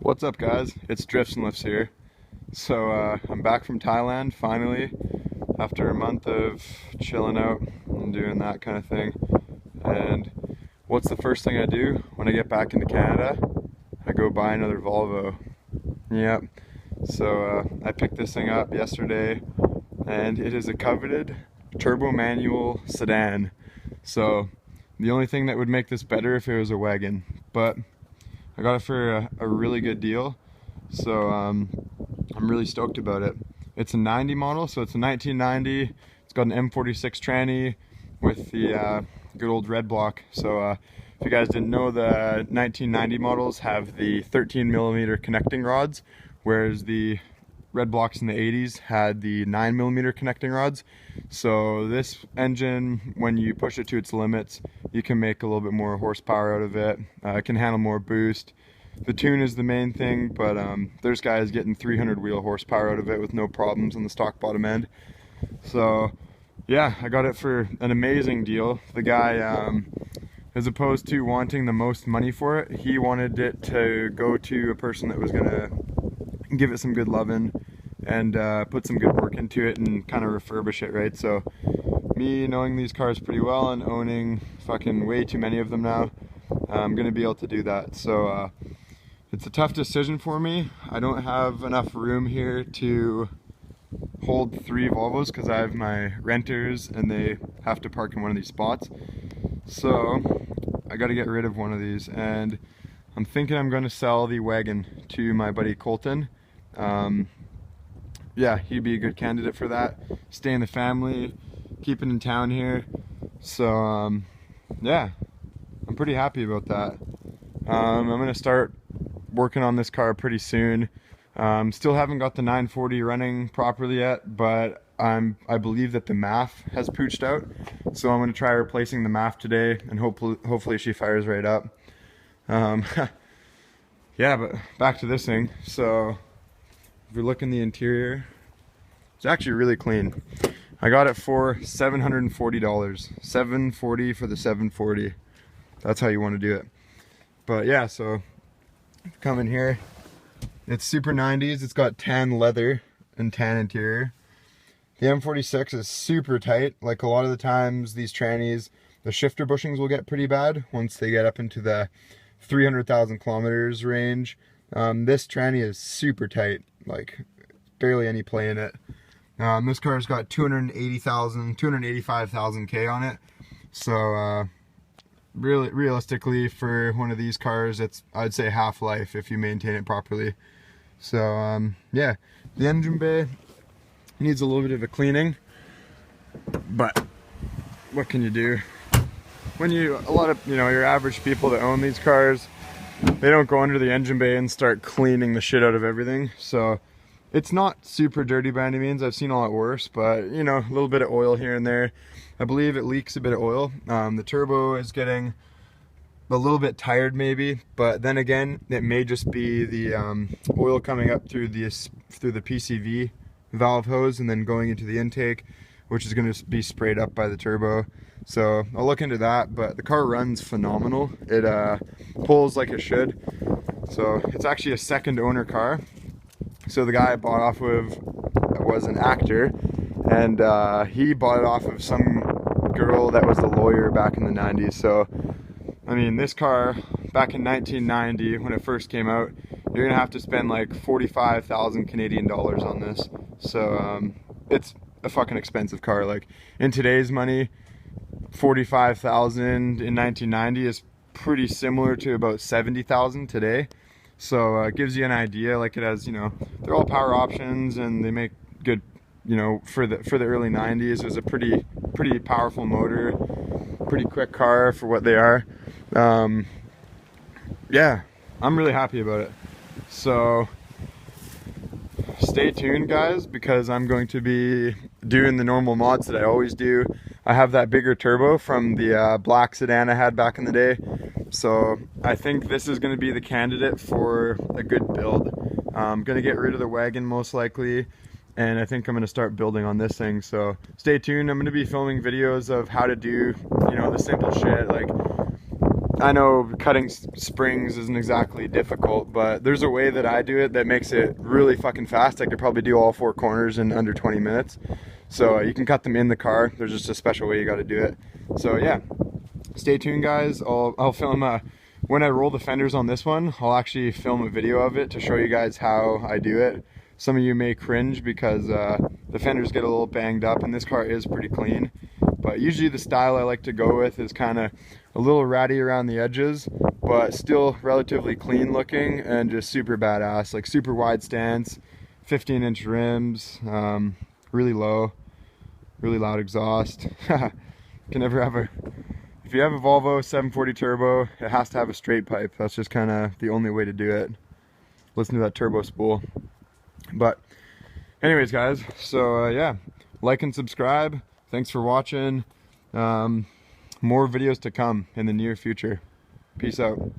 What's up, guys? It's Drifts and Lifts here. I'm back from Thailand finally after a month of chilling out and doing that kind of thing. And what's the first thing I do when I get back into Canada? I go buy another Volvo. Yep. I picked this thing up yesterday and it is a coveted turbo manual sedan. So the only thing that would make this better if it was a wagon, but I got it for a really good deal, so I'm really stoked about it. It's a 90 model, so it's a 1990. It's got an M46 tranny with the good old red block. So if you guys didn't know, the 1990 models have the 13mm connecting rods, whereas the red blocks in the 80s had the 9mm connecting rods. So this engine, when you push it to its limits, you can make a little bit more horsepower out of it. It can handle more boost. The tune is the main thing, but there's guys getting 300 wheel horsepower out of it with no problems on the stock bottom end. So yeah, I got it for an amazing deal. The guy, as opposed to wanting the most money for it, he wanted it to go to a person that was gonna give it some good loving and put some good work into it and kind of refurbish it, right? So me knowing these cars pretty well and owning fucking way too many of them now, I'm gonna be able to do that. So it's a tough decision for me. I don't have enough room here to hold 3 Volvos because I have my renters and they have to park in one of these spots. So I got to get rid of one of these, and I'm thinking I'm going to sell the wagon to my buddy Colton. Yeah, he'd be a good candidate for that. Stay in the family, keep it in town here. So yeah, I'm pretty happy about that. I'm going to start working on this car pretty soon. Still haven't got the 940 running properly yet, but I believe that the MAF has pooched out. So I'm going to try replacing the MAF today, and hopefully she fires right up. Yeah, but back to this thing. So if you look in the interior, it's actually really clean. I got it for $740. $740 for the 740. That's how you want to do it. But yeah, so come in here. It's super 90s. It's got tan leather and tan interior. The M46 is super tight. Like a lot of the times, these trannies, the shifter bushings will get pretty bad once they get up into the 300,000 kilometers range. This tranny is super tight, like barely any play in it. This car's got 285,000 K on it. So really, realistically, for one of these cars, it's, I'd say, half-life if you maintain it properly. So yeah, the engine bay needs a little bit of a cleaning, but what can you do? When a lot of, your average people that own these cars, they don't go under the engine bay and start cleaning the shit out of everything. So it's not super dirty by any means. I've seen a lot worse, but a little bit of oil here and there. I believe it leaks a bit of oil. The turbo is getting a little bit tired maybe, but then again, it may just be the oil coming up through the PCV valve hose and then going into the intake, which is going to be sprayed up by the turbo. So I'll look into that, but the car runs phenomenal. It pulls like it should. So it's actually a second owner car. So the guy I bought off of was an actor, and he bought it off of some girl that was a lawyer back in the 90s. So I mean, this car back in 1990 when it first came out, you're gonna have to spend like 45,000 Canadian dollars on this. So it's a fucking expensive car. Like in today's money, 45,000 in 1990 is pretty similar to about 70,000 today. So it gives you an idea. Like it has, they're all power options and they make good, for the early 90s. It was a pretty powerful motor, pretty quick car for what they are. Yeah, I'm really happy about it. So stay tuned, guys, because I'm going to be doing the normal mods that I always do. I have that bigger turbo from the black sedan I had back in the day. So I think this is going to be the candidate for a good build. I'm going to get rid of the wagon most likely, and I think I'm going to start building on this thing. So stay tuned. I'm going to be filming videos of how to do, the simple shit. Like I know cutting springs isn't exactly difficult, but there's a way that I do it that makes it really fucking fast. I could probably do all 4 corners in under 20 minutes. So you can cut them in the car. There's just a special way you got to do it. So yeah, stay tuned, guys. I'll film when I roll the fenders on this one, I'll actually film a video of it to show you guys how I do it. Some of you may cringe because the fenders get a little banged up, and this car is pretty clean. But usually the style I like to go with is kind of a little ratty around the edges, but still relatively clean looking and just super badass. Like super wide stance, 15-inch rims, really low, really loud exhaust. Can never have if you have a Volvo 740 turbo, it has to have a straight pipe. That's just kind of the only way to do it. Listen to that turbo spool. But anyways, guys, so yeah, like and subscribe. Thanks for watching. More videos to come in the near future. Peace out.